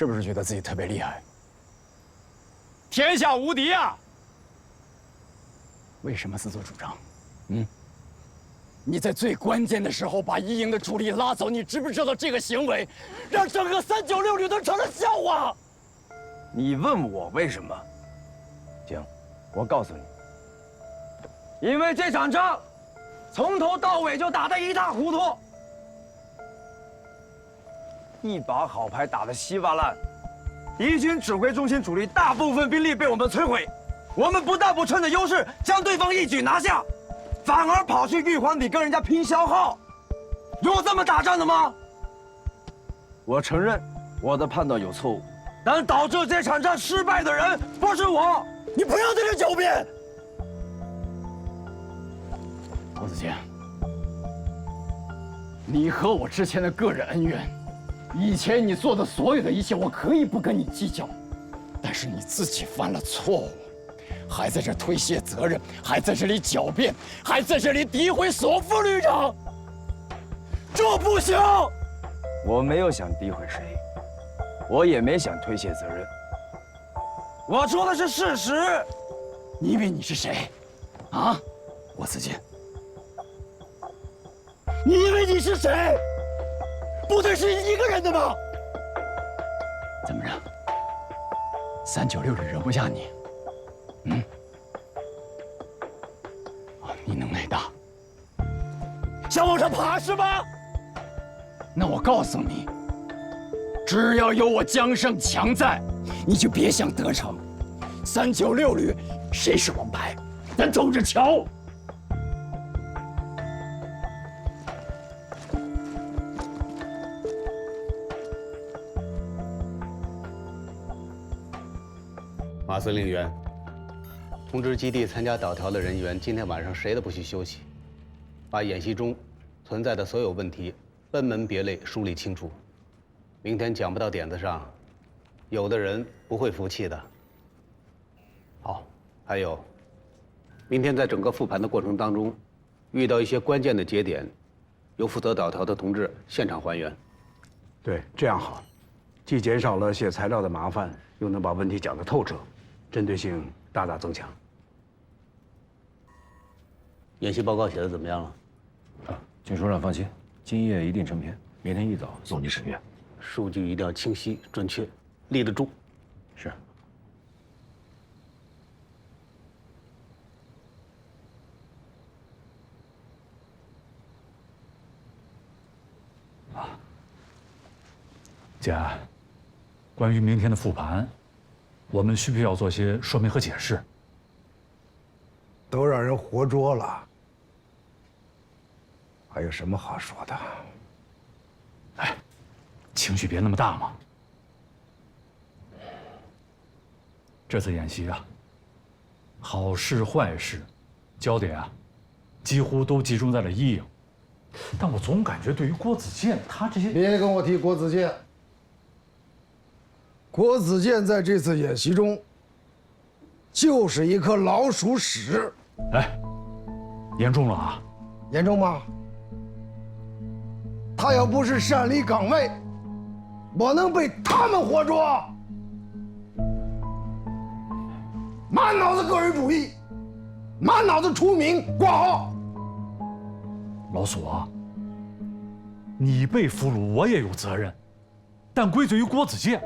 是不是觉得自己特别厉害？天下无敌啊！为什么自作主张？你在最关键的时候把一营的主力拉走，你知不知道这个行为让整个396旅都成了笑话？你问我为什么？行，我告诉你，因为这场仗从头到尾就打得一塌糊涂，一把好牌打得稀巴烂，敌军指挥中心主力大部分兵力被我们摧毁，我们不但不趁着优势将对方一举拿下，反而跑去玉皇邸跟人家拼消耗，有这么打仗的吗？我承认我的判断有错误，但导致这场仗失败的人不是我。你不要在这狡辩！郭子健，你和我之前的个人恩怨，以前你做的所有的一切，我可以不跟你计较，但是你自己犯了错误，还在这推卸责任，还在这里狡辩，还在这里诋毁索夫旅长，这不行！我没有想诋毁谁，我也没想推卸责任，我说的是事实。你以为你是谁？啊，郭子健，你以为你是谁？部队是一个人的吗？怎么着？396旅容不下你？你能耐大，想往上爬是吗？那我告诉你，只要有我江胜强在，你就别想得逞。396旅谁是王牌，咱走着瞧。马司令员，通知基地参加导调的人员，今天晚上谁都不许休息，把演习中存在的所有问题分门别类梳理清楚。明天讲不到点子上，有的人不会服气的。好，还有，明天在整个复盘的过程当中，遇到一些关键的节点，由负责导调的同志现场还原。对，这样好，既减少了写材料的麻烦，又能把问题讲得透彻，针对性大大增强。演习报告写的怎么样了？军书长放心，今夜一定成片，明天一早送你审阅。数据一定要清晰准确，立得住。是。姐，关于明天的复盘，我们需不需要做些说明和解释？都让人活捉了，还有什么好说的？哎，情绪别那么大嘛。这次演习啊，好事坏事，焦点啊，几乎都集中在了一营。但我总感觉对于郭子健他这些……别跟我提郭子健。郭子健在这次演习中，就是一颗老鼠屎。哎，严重了啊！严重吗？他要不是擅离岗位，我能被他们活捉？满脑子个人主义，满脑子出名挂号。老索，你被俘虏，我也有责任，但归罪于郭子健，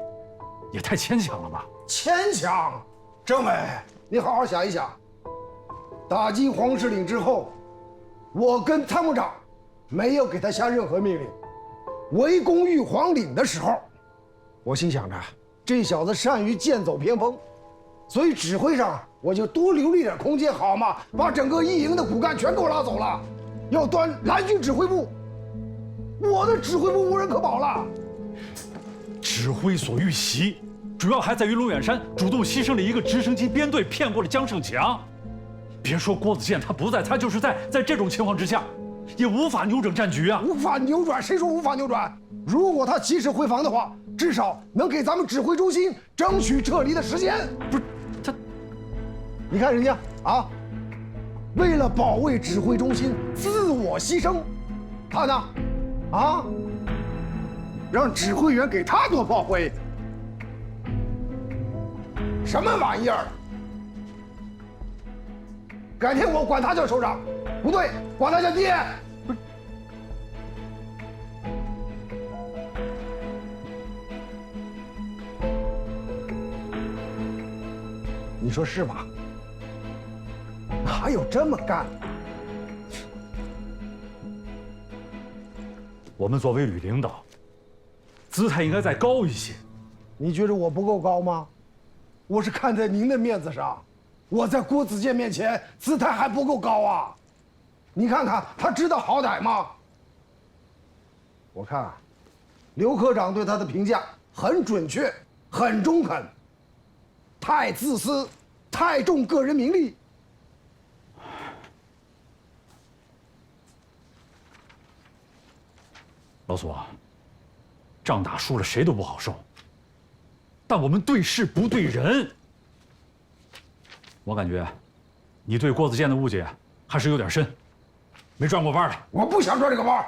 也太牵强了吧？牵强？政委，你好好想一想。打击黄石岭之后，我跟参谋长没有给他下任何命令。围攻玉皇岭的时候，我心想着这小子善于剑走偏锋，所以指挥上我就多留了一点空间，好嘛，把整个一营的骨干全给我拉走了，要端蓝军指挥部，我的指挥部无人可保了。指挥所遇袭，主要还在于龙远山主动牺牲了一个直升机编队，骗过了江胜强。别说郭子健他不在，他就是在这种情况之下，也无法扭转战局啊！无法扭转？谁说无法扭转？如果他及时回防的话，至少能给咱们指挥中心争取撤离的时间。不是他，你看人家啊，为了保卫指挥中心，自我牺牲，看呐，啊，让指挥员给他做炮灰，什么玩意儿？改天我管他叫首长，不对，管他叫爹。你说是吧？哪有这么干的？我们作为旅领导，姿态应该再高一些。你觉得我不够高吗？我是看在您的面子上，我在郭子健面前姿态还不够高啊！你看看他知道好歹吗？我看，刘科长对他的评价很准确，很中肯。太自私，太重个人名利。老苏啊，仗打输了谁都不好受，但我们对事不对人。我感觉，你对郭子健的误解还是有点深，没转过弯来。我不想转这个弯儿，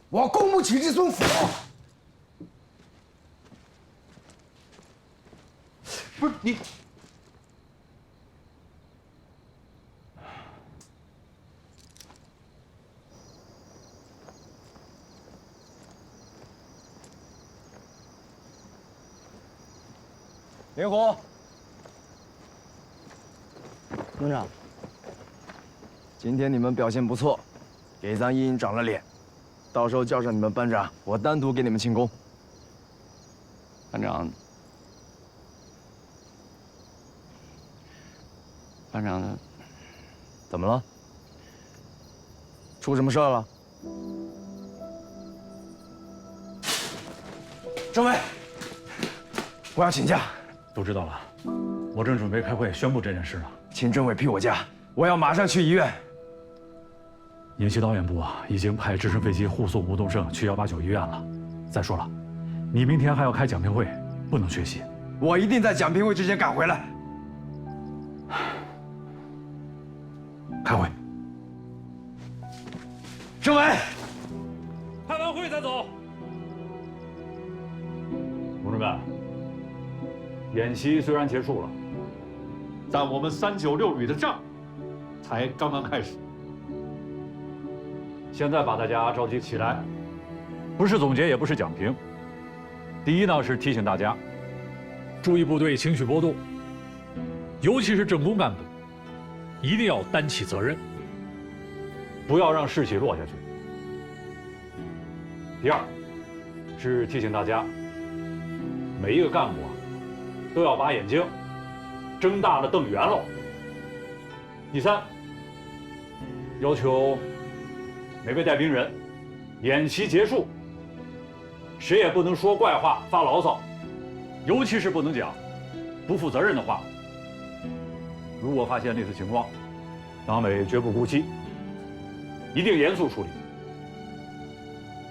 我供不起这尊佛。不是你，灵狐，营长，今天你们表现不错，给咱营长了脸，到时候叫上你们班长，我单独给你们庆功。班长，怎么了？出什么事儿了？政委，我要请假。都知道了，我正准备开会宣布这件事呢。请政委批我假，我要马上去医院。演习导演部啊，已经派直升飞机护送吴东胜去189医院了。再说了，你明天还要开讲评会，不能缺席。我一定在讲评会之前赶回来。开会。政委，开完会再走。同志们，演习虽然结束了，但我们396旅的仗才刚刚开始。现在把大家召集起来，不是总结，也不是讲评。第一呢，是提醒大家注意部队情绪波动，尤其是政工干部，一定要担起责任，不要让士气落下去。第二，是提醒大家，每一个干部啊，都要把眼睛睁大了瞪圆喽。第三，要求每位带兵人，演习结束，谁也不能说怪话、发牢骚，尤其是不能讲不负责任的话。如果发现类似情况，党委绝不姑息，一定严肃处理。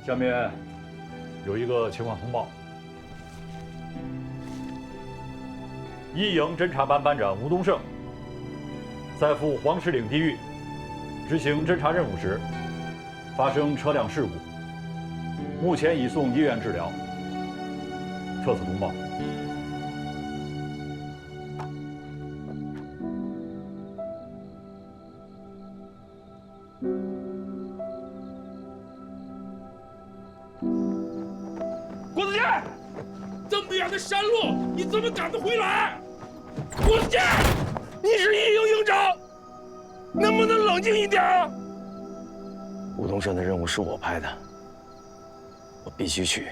下面有一个情况通报：一营侦察班班长吴东胜在赴黄石岭地域执行侦察任务时发生车辆事故，目前已送医院治疗。特此通报。郭子健，这么远的山路，你怎么赶得回来？郭子健，你是一营营长，能不能冷静一点啊？吴东胜的任务是我派的，我必须去。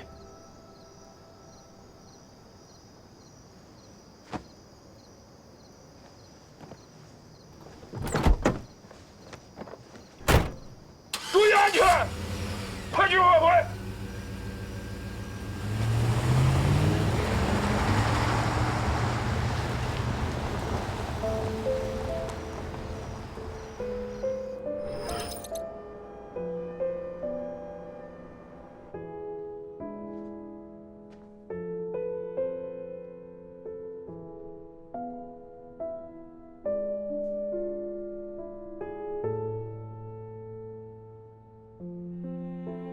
注意安全，快去开会。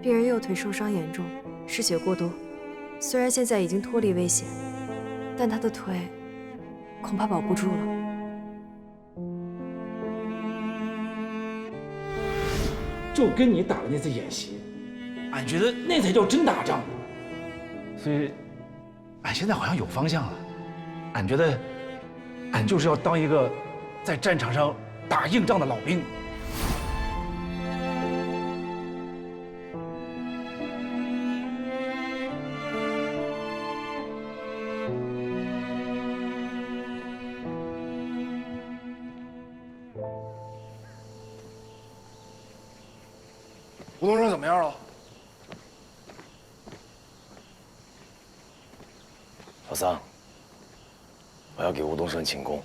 病人右腿受伤严重，失血过多。虽然现在已经脱离危险，但他的腿恐怕保不住了。就跟你打的那次演习，俺觉得那才叫真打仗。所以，俺现在好像有方向了。俺觉得，俺就是要当一个在战场上打硬仗的老兵。吴东升怎么样了？老三，我要给吴东升请功。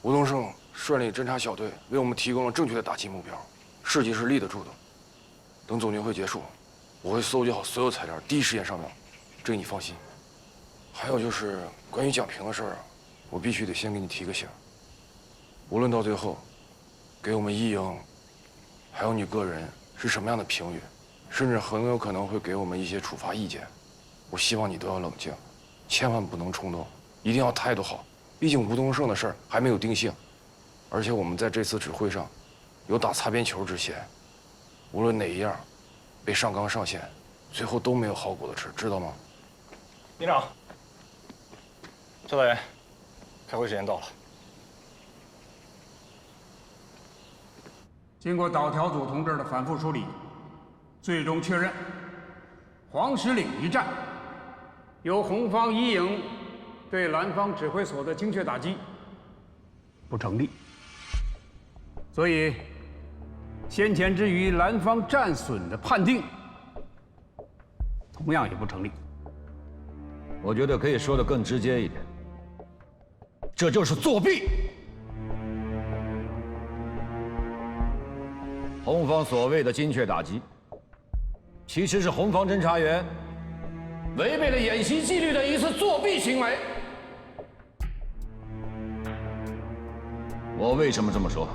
吴东升率领侦察小队为我们提供了正确的打击目标，士气是立得住的。等总军会结束，我会搜集好所有材料，第一时间上报，这个你放心。还有就是关于蒋平的事儿啊，我必须得先给你提个醒。无论到最后，给我们一营，还有你个人是什么样的评语，甚至很有可能会给我们一些处罚意见。我希望你都要冷静，千万不能冲动，一定要态度好。毕竟吴东升的事儿还没有定性，而且我们在这次指挥上有打擦边球之嫌。无论哪一样被上纲上线，最后都没有好果子吃，知道吗？营长，肖大人，开会时间到了。经过导条组同志的反复梳理，最终确认，黄石岭一战由红方一营对蓝方指挥所的精确打击不成立，所以先前至于蓝方战损的判定同样也不成立。我觉得可以说得更直接一点，这就是作弊。红方所谓的精确打击，其实是红方侦察员违背了演习纪律的一次作弊行为。我为什么这么说？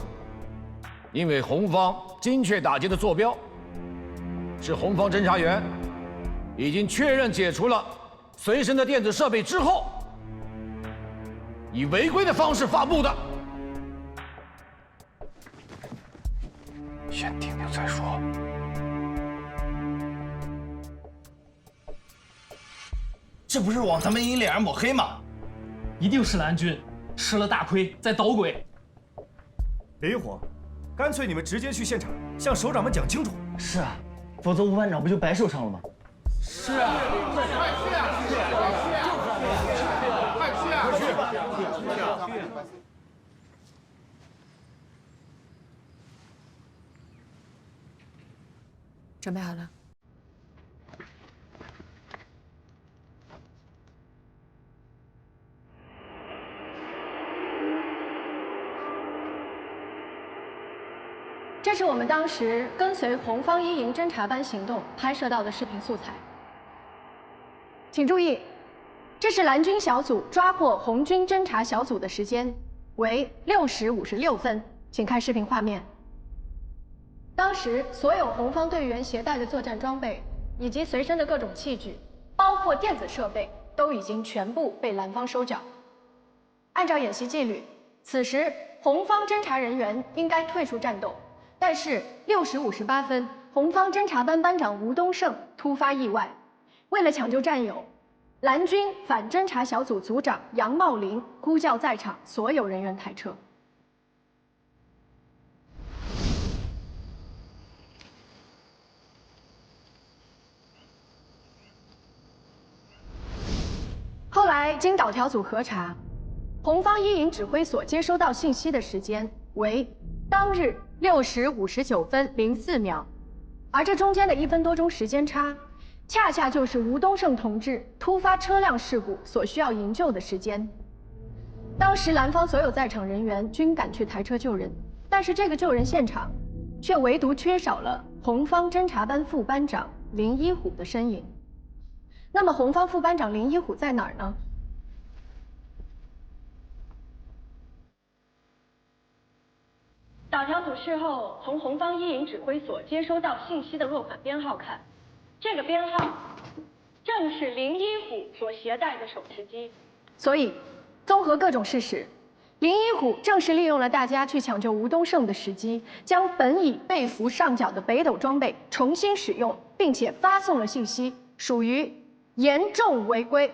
因为红方精确打击的坐标是红方侦察员已经确认解除了随身的电子设备之后，以违规的方式发布的。先听听再说。这不是往咱们营脸上抹黑吗？一定是蓝军吃了大亏，在捣鬼。林火，干脆你们直接去现场，向首长们讲清楚。是啊，否则吴班长不就白受伤了吗？是啊，快去啊！快去！准备好了。这是我们当时跟随红方一营侦察班行动拍摄到的视频素材。请注意，这是蓝军小组抓获红军侦察小组的时间为6时56分，请看视频画面。当时所有红方队员携带的作战装备以及随身的各种器具，包括电子设备，都已经全部被蓝方收缴。按照演习纪律，此时红方侦察人员应该退出战斗。但是6时58分，红方侦察班班长吴东胜突发意外，为了抢救战友，蓝军反侦察小组组长杨茂林呼叫在场所有人员抬车。后来经导条组核查，红方一营指挥所接收到信息的时间为当日6时59分04秒，而这中间的1分多钟时间差，恰恰就是吴东胜同志突发车辆事故所需要营救的时间。当时蓝方所有在场人员均赶去抬车救人，但是这个救人现场却唯独缺少了红方侦察班副班长林一虎的身影。那么红方副班长林一虎在哪儿呢？导条组事后从红方一营指挥所接收到信息的落款编号看，这个编号正是林一虎所携带的手持机。所以，综合各种事实，林一虎正是利用了大家去抢救吴东胜的时机，将本已被俘上缴的北斗装备重新使用，并且发送了信息，属于严重违规。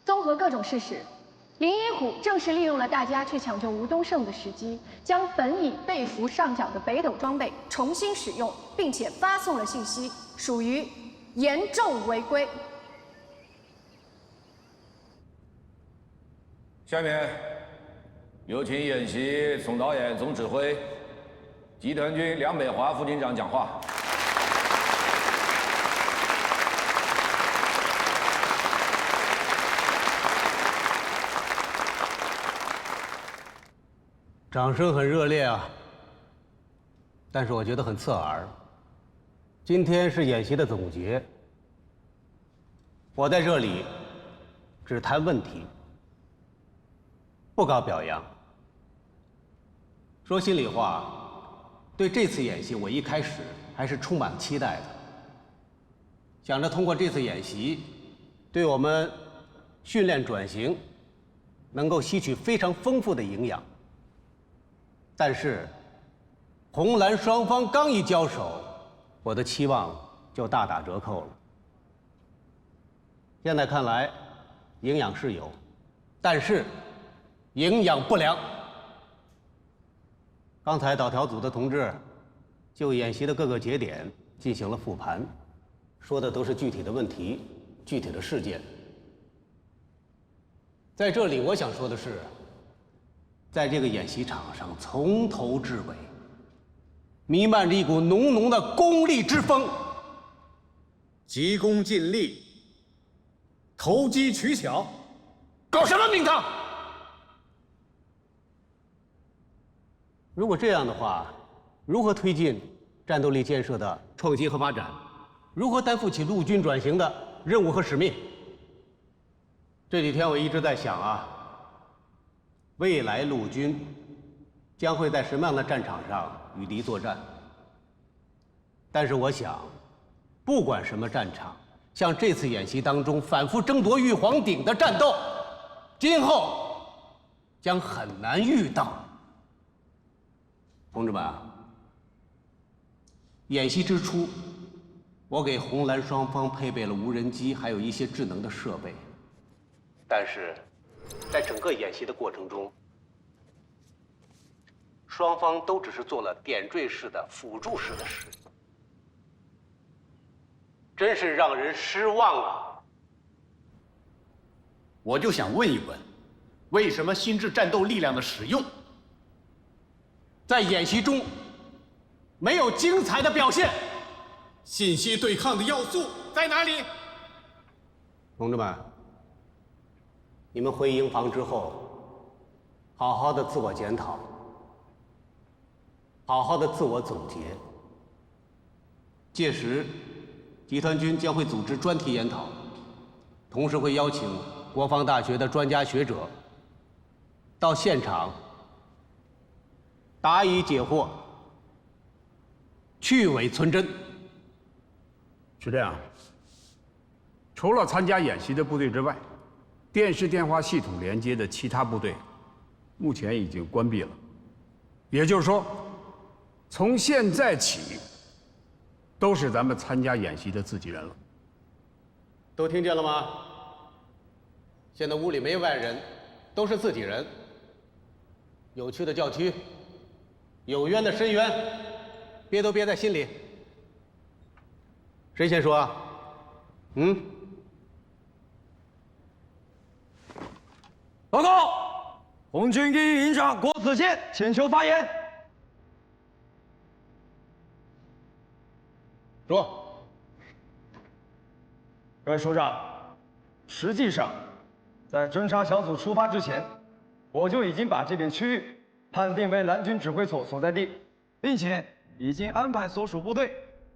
综合各种事实，林一虎正是利用了大家去抢救吴东胜的时机，将本已被俘上缴的北斗装备重新使用，并且发送了信息，属于严重违规。下面有请演习总导演、总指挥、集团军梁北华副军长讲话。掌声很热烈啊，但是我觉得很刺耳。今天是演习的总结，我在这里只谈问题，不搞表扬。说心里话，对这次演习我一开始还是充满期待的，想着通过这次演习，对我们训练转型能够吸取非常丰富的营养。但是，红蓝双方刚一交手，我的期望就大打折扣了。现在看来，营养是有，但是营养不良。刚才导调组的同志就演习的各个节点进行了复盘，说的都是具体的问题、具体的事件。在这里，我想说的是，在这个演习场上，从头至尾，弥漫着一股浓浓的功利之风，急功近利，投机取巧，搞什么名堂？如果这样的话，如何推进战斗力建设的创新和发展？如何担负起陆军转型的任务和使命？这几天我一直在想啊，未来陆军将会在什么样的战场上与敌作战？但是我想，不管什么战场，像这次演习当中反复争夺玉皇鼎的战斗，今后将很难遇到。同志们啊，演习之初，我给红蓝双方配备了无人机，还有一些智能的设备。但是，在整个演习的过程中，双方都只是做了点缀式的、辅助式的事，真是让人失望啊！我就想问一问，为什么心智战斗力量的使用，在演习中没有精彩的表现？信息对抗的要素在哪里？同志们，你们回营房之后，好好的自我检讨，好好的自我总结。届时，集团军将会组织专题研讨，同时会邀请国防大学的专家学者到现场答疑解惑，去伪存真。是这样，除了参加演习的部队之外，电视电话系统连接的其他部队，目前已经关闭了。也就是说，从现在起，都是咱们参加演习的自己人了。都听见了吗？现在屋里没外人，都是自己人。有趣的叫屈，有冤的申冤，憋都憋在心里。谁先说啊？报告，红军一营长郭子健请求发言。说，各位首长，实际上，在侦察小组出发之前，我就已经把这片区域判定为蓝军指挥所所在地，并且已经安排所属部队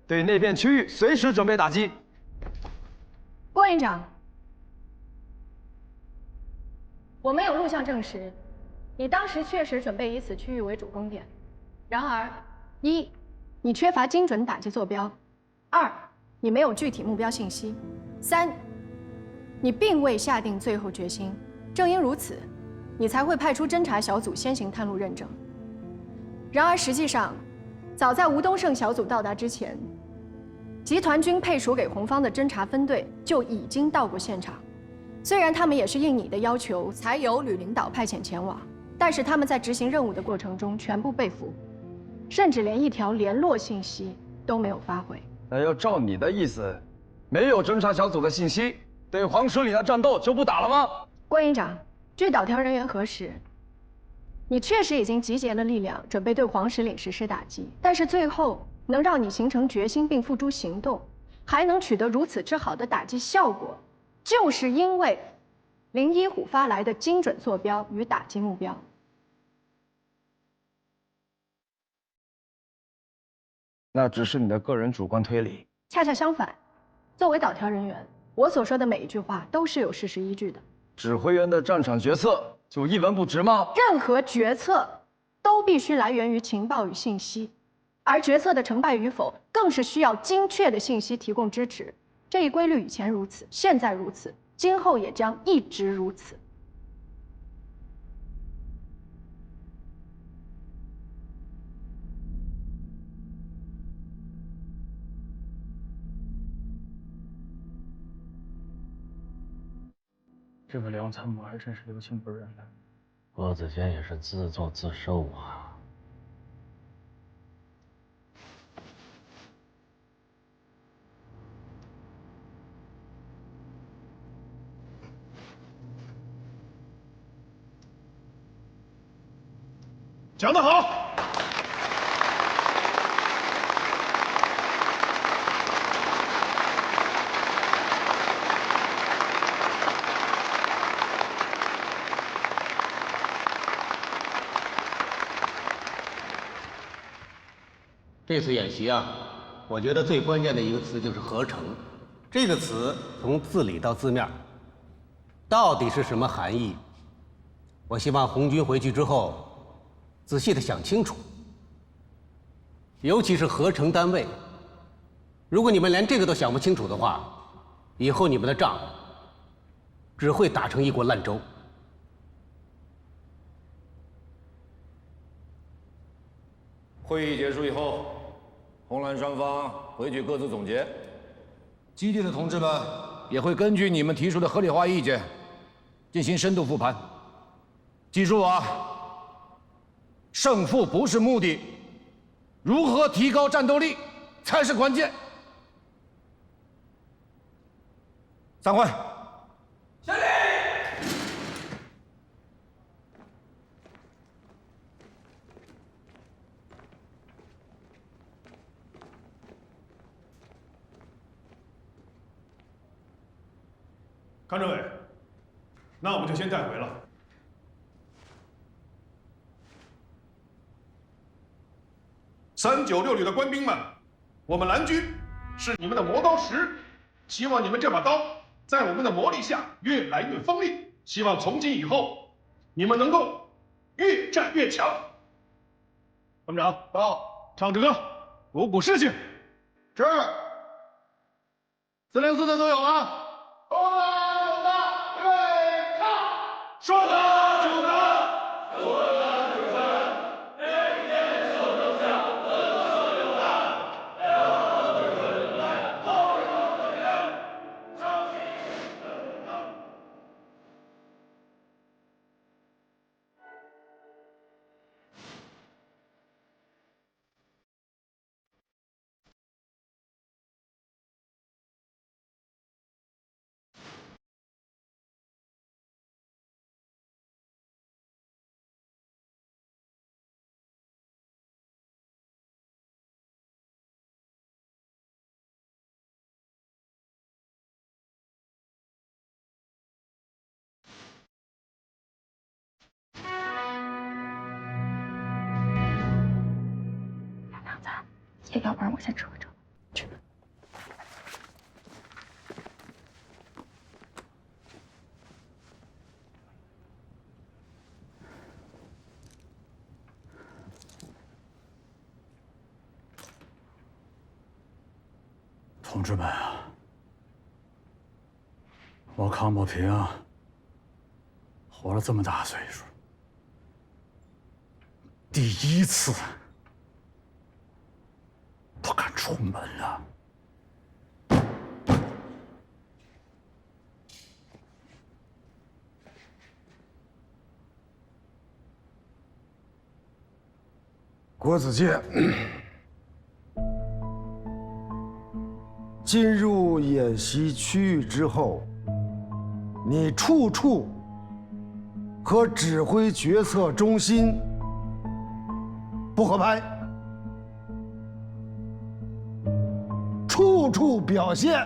对那片区域随时准备打击。郭营长，我们有录像证实，你当时确实准备以此区域为主攻点。然而，一，你缺乏精准打击坐标； 2，你没有具体目标信息；3，你并未下定最后决心。正因如此，你才会派出侦察小组先行探路认证。然而实际上，早在吴东胜小组到达之前，集团军配属给红方的侦察分队就已经到过现场。虽然他们也是应你的要求才由吕领导派遣前往，但是他们在执行任务的过程中全部被俘，甚至连一条联络信息都没有发回。那要照你的意思，没有侦察小组的信息，对黄石岭的战斗就不打了吗？关营长，据导调人员核实，你确实已经集结了力量，准备对黄石岭实施打击，但是最后能让你形成决心并付诸行动，还能取得如此之好的打击效果，就是因为林一虎发来的精准坐标与打击目标。那只是你的个人主观推理。恰恰相反，作为导调人员，我所说的每一句话都是有事实依据的。指挥员的战场决策就一文不值吗？任何决策都必须来源于情报与信息，而决策的成败与否，更是需要精确的信息提供支持。这一规律以前如此，现在如此，今后也将一直如此。这位梁参谋还真是留情不认了。郭子坚也是自作自受啊。讲得好！这次演习啊，我觉得最关键的一个词就是合成。这个词从字里到字面，到底是什么含义？我希望红军回去之后，仔细的想清楚。尤其是合成单位，如果你们连这个都想不清楚的话，以后你们的仗只会打成一锅烂粥。会议结束以后，红蓝双方回去各自总结。基地的同志们也会根据你们提出的合理化意见，进行深度复盘。记住啊，胜负不是目的，如何提高战斗力才是关键。散会。下令。康政委，那我们就先带回了。396旅的官兵们，我们蓝军是你们的磨刀石，希望你们这把刀在我们的磨砺下越来越锋利。希望从今以后，你们能够越战越强。团长，到，唱支歌，鼓舞士气。是。404的都有啊。说得就得，说得就分，每天手头下，何所有难，要对准来，后手的人，上心等等。要不然我先撤撤。去。同志们啊，我康伯平活了这么大岁数，第一次不敢出门了。郭子健，进入演习区域之后，你处处和指挥决策中心不合拍，处处表现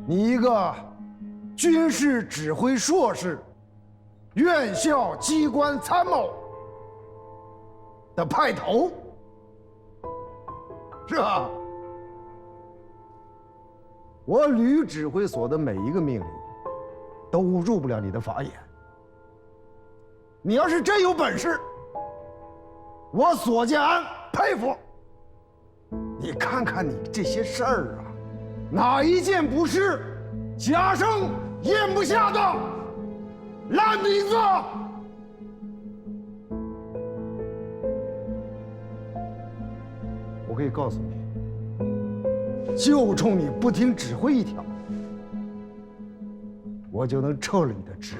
你一个军事指挥硕士、院校机关参谋的派头，是吧？我旅指挥所的每一个命令都入不了你的法眼。你要是真有本事，我索建安佩服。你看看你这些事儿啊，哪一件不是贾生咽不下的烂鼻子？我可以告诉你，就冲你不听指挥一条，我就能撤了你的职。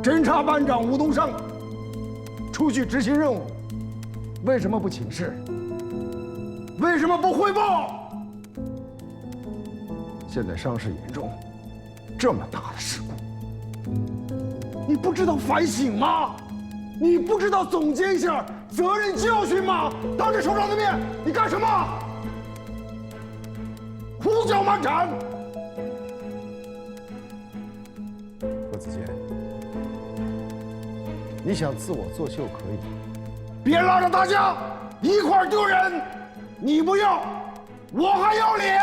侦察班长吴东升出去执行任务，为什么不请示？为什么不汇报？现在伤势严重，这么大的事故，你不知道反省吗？你不知道总结一下责任教训吗？当着首长的面，你干什么？胡搅蛮缠！郭子健，你想自我作秀可以，别拉着大家一块儿丢人。你不要，我还要脸。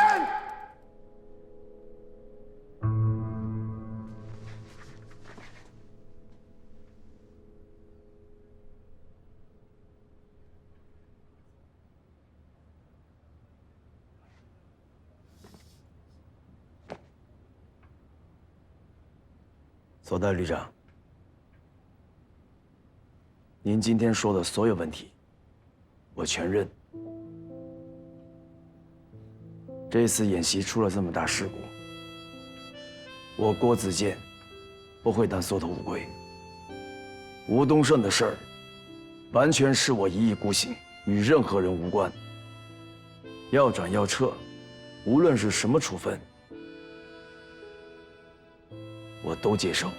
左代旅长，您今天说的所有问题，我全认。这次演习出了这么大事故，我郭子健不会当缩头乌龟。吴东胜的事儿，完全是我一意孤行，与任何人无关。要转要撤，无论是什么处分，我都接受。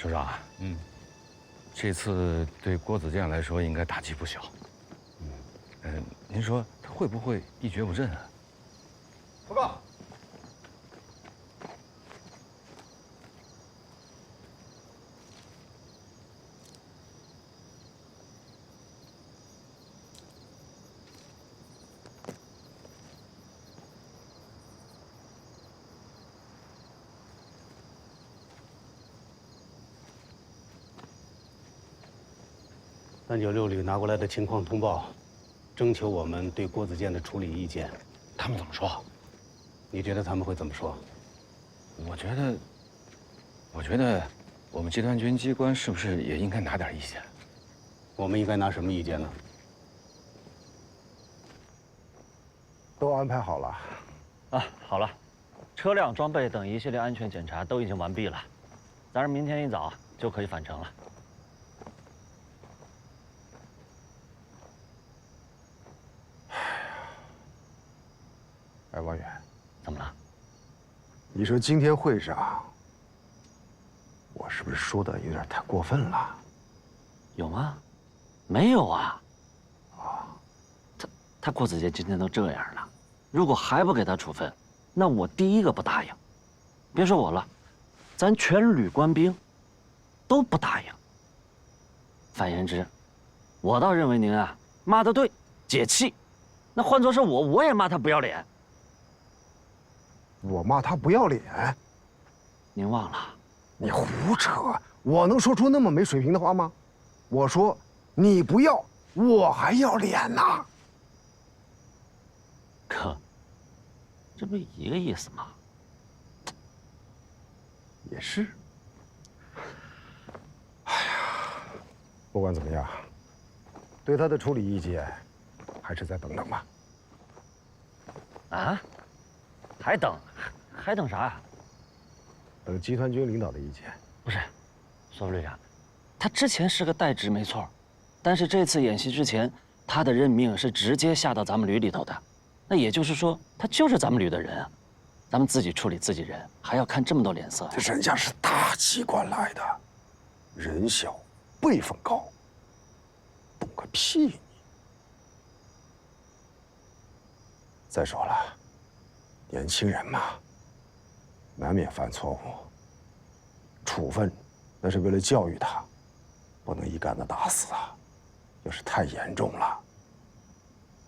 首长，这次对郭子健来说应该打击不小。您说他会不会一蹶不振啊？报告。396旅拿过来的情况通报，征求我们对郭子健的处理意见。他们怎么说？你觉得他们会怎么说？我觉得我觉得我们集团军机关是不是也应该拿点意见？我们应该拿什么意见呢？都安排好了。啊，好了，车辆、装备等一系列安全检查都已经完毕了，咱们明天一早就可以返程了。哎，王远，怎么了？你说今天会上，我是不是说的有点太过分了？有吗？没有啊。他郭子健今天都这样了，如果还不给他处分，那我第一个不答应。别说我了，咱全旅官兵都不答应。反言之，我倒认为您啊骂得对，解气。那换作是我，我也骂他不要脸。我骂他不要脸？您忘了？你胡扯！我能说出那么没水平的话吗？我说你不要，我还要脸呢。哥，这不一个意思吗？也是。哎呀，不管怎么样，对他的处理意见，还是再等等吧。啊？还等？还等啥呀？等集团军领导的意见。不是，索副旅长，他之前是个代职没错，但是这次演习之前，他的任命是直接下到咱们旅里头的。那也就是说，他就是咱们旅的人啊，咱们自己处理自己人，还要看这么多脸色。人家是大机关来的，人小辈分高，懂个屁你！再说了，年轻人嘛，难免犯错误。处分那是为了教育他，不能一竿子打死啊！要是太严重了，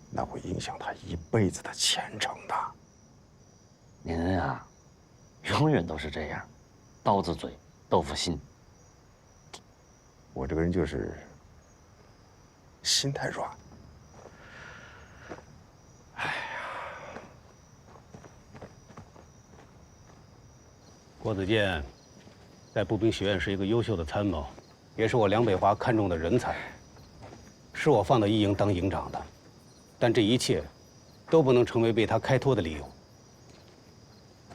那会影响他一辈子的前程的。您啊，永远都是这样，刀子嘴豆腐心。我这个人就是心太软。哎呀，郭子健在步兵学院是一个优秀的参谋，也是我梁北华看中的人才，是我放到一营当营长的。但这一切都不能成为为他开脱的理由。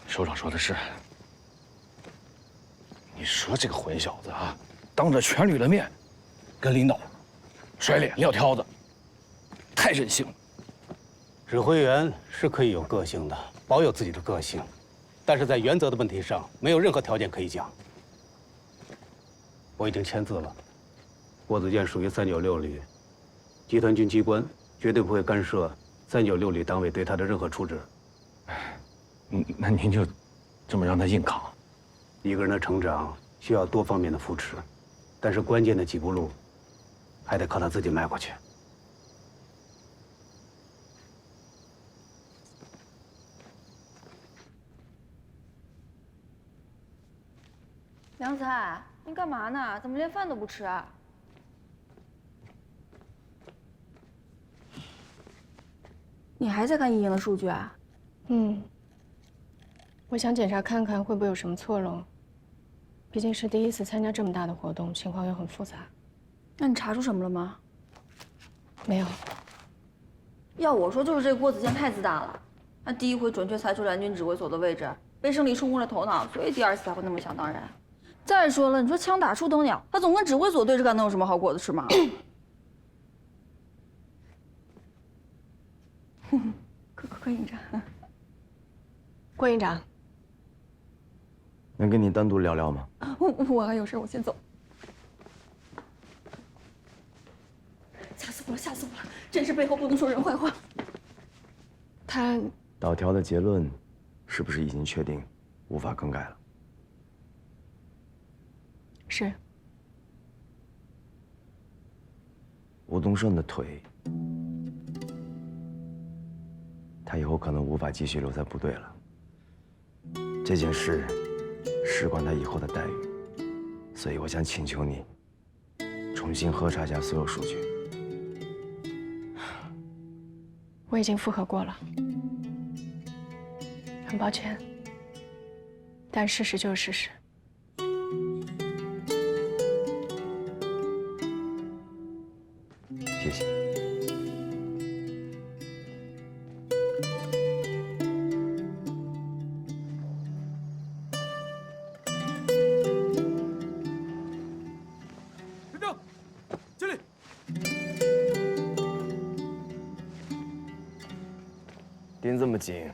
首长说的是，你说这个混小子啊，当着全旅的面，跟领导甩脸撂挑子，太任性了。指挥员是可以有个性的，保有自己的个性，但是在原则的问题上，没有任何条件可以讲。我已经签字了，郭子健属于396旅，集团军机关绝对不会干涉396旅单位对他的任何处置。那您就这么让他硬扛？一个人的成长需要多方面的扶持，但是关键的几步路，还得靠他自己迈过去。梁才，你干嘛呢？怎么连饭都不吃啊？你还在看一营的数据啊？我想检查看看会不会有什么错漏。毕竟是第一次参加这么大的活动，情况又很复杂。那你查出什么了吗？没有。要我说，就是这个郭子健太自大了。他第一回准确猜出蓝军指挥所的位置，被胜利冲昏了头脑，所以第二次才会那么想当然。再说了，你说枪打出头鸟，他总跟指挥所对着干，能有什么好果子吃吗？柯营长，郭营长，能跟你单独聊聊吗？我还有事，我先走。吓死我了，吓死我了！真是背后不能说人坏话。他导条的结论是不是已经确定，无法更改了？是。吴东顺的腿，他以后可能无法继续留在部队了。这件事事关他以后的待遇，所以我想请求你重新核查一下所有数据。我已经复核过了，很抱歉，但事实就是事实。心这么紧，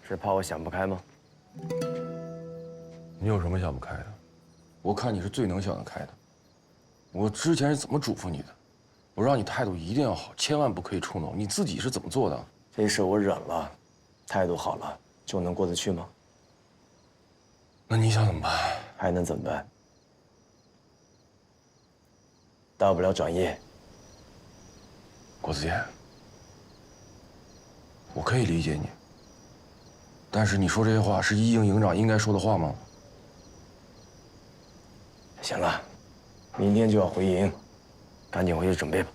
是怕我想不开吗？你有什么想不开的？我看你是最能想得开的。我之前是怎么嘱咐你的？我让你态度一定要好，千万不可以冲动。你自己是怎么做的？这事我忍了，态度好了就能过得去吗？那你想怎么办？还能怎么办？大不了转业。郭子健，我可以理解你，但是你说这些话是一营营长应该说的话吗？行了，明天就要回营，赶紧回去准备吧。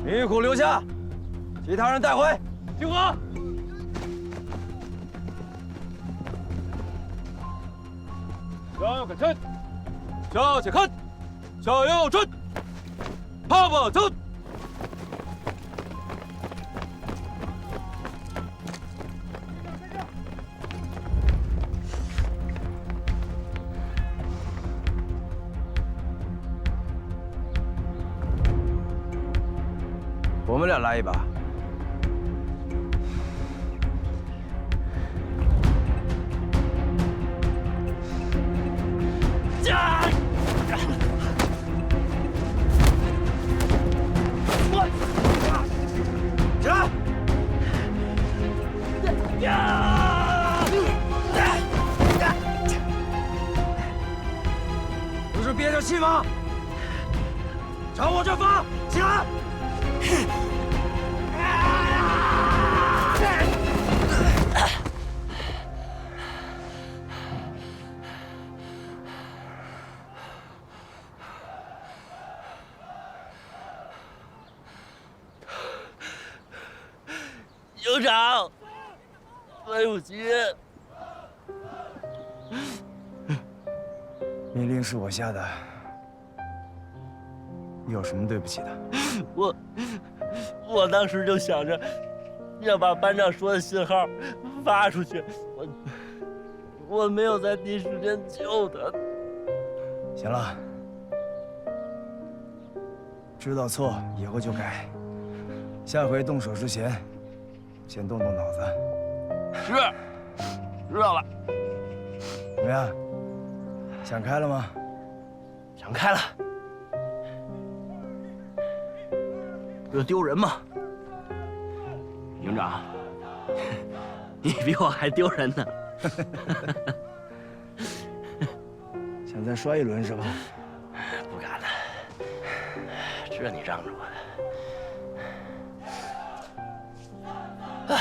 明玉虎留下，其他人带回。集合。向右看齐，向前看，向右转，趴吧走。我们俩来一把。不是憋着气吗？朝我这发，起来！营长，对不起。命令是我下的，有什么对不起的？我当时就想着要把班长说的信号发出去，我没有在第一时间救他。行了，知道错以后就改，下回动手之前，先动动脑子。是，知道了。怎么样？想开了吗？想开了。这丢人吗？营长，你比我还丢人呢。想再摔一轮是吧？不敢了，这你让着我的。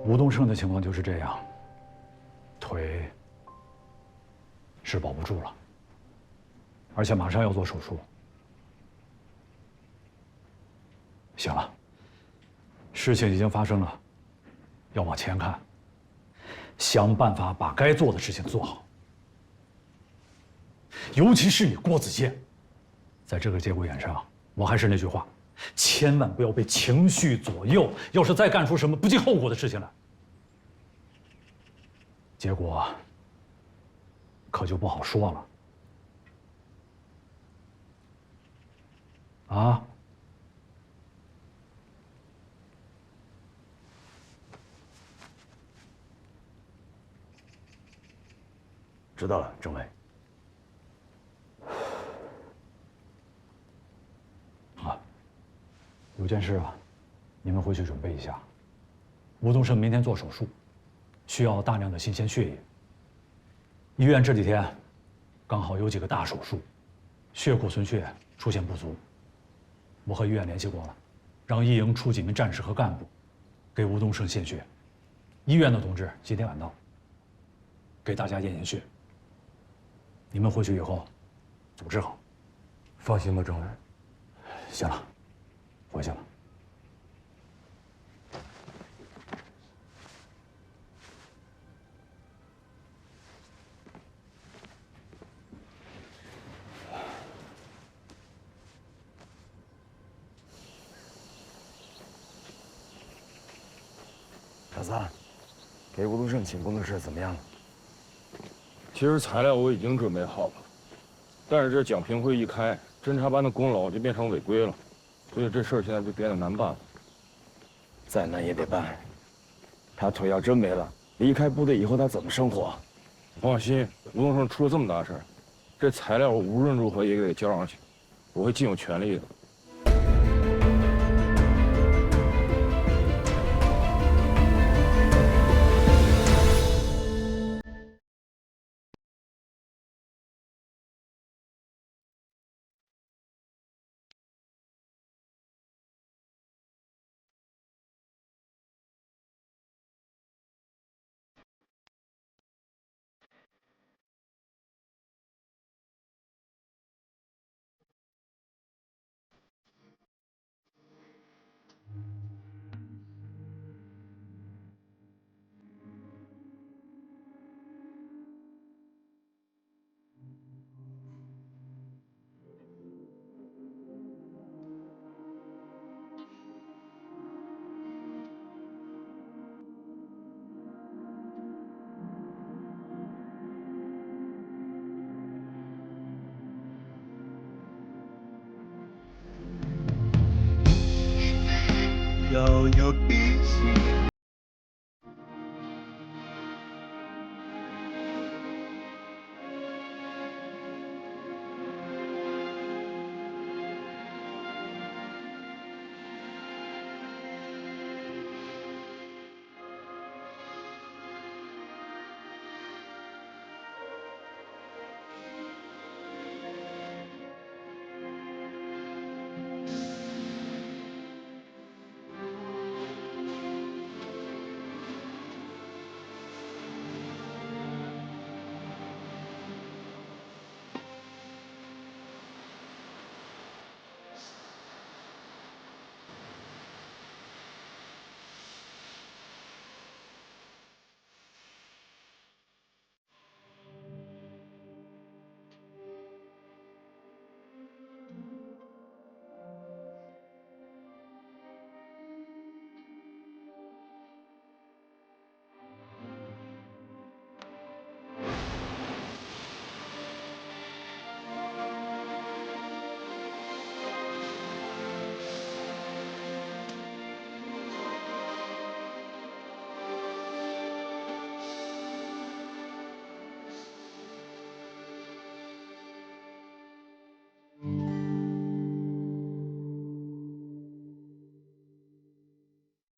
吴东胜的情况就是这样，腿是保不住了，而且马上要做手术。行了，事情已经发生了，要往前看，想办法把该做的事情做好。尤其是你郭子健，在这个节骨眼上，我还是那句话，千万不要被情绪左右，要是再干出什么不计后果的事情来，结果可就不好说了。啊？知道了，政委。啊，有件事啊，你们回去准备一下。吴东胜明天做手术，需要大量的新鲜血液。医院这几天刚好有几个大手术，血库存血出现不足。我和医院联系过了，让一营出几名战士和干部，给吴东胜献血。医院的同志今天晚到。给大家验验血。你们回去以后组织好。放心吧，政委。行了，回去了。小三，给吴东胜请功的事怎么样了？其实材料我已经准备好了，但是这讲评会一开，侦查班的功劳就变成违规了，所以这事儿现在就变得难办了。再难也得办。他腿要真没了，离开部队以后他怎么生活？放心，吴东胜出了这么大事儿，这材料我无论如何也得交上去，我会尽有全力的。要有底气。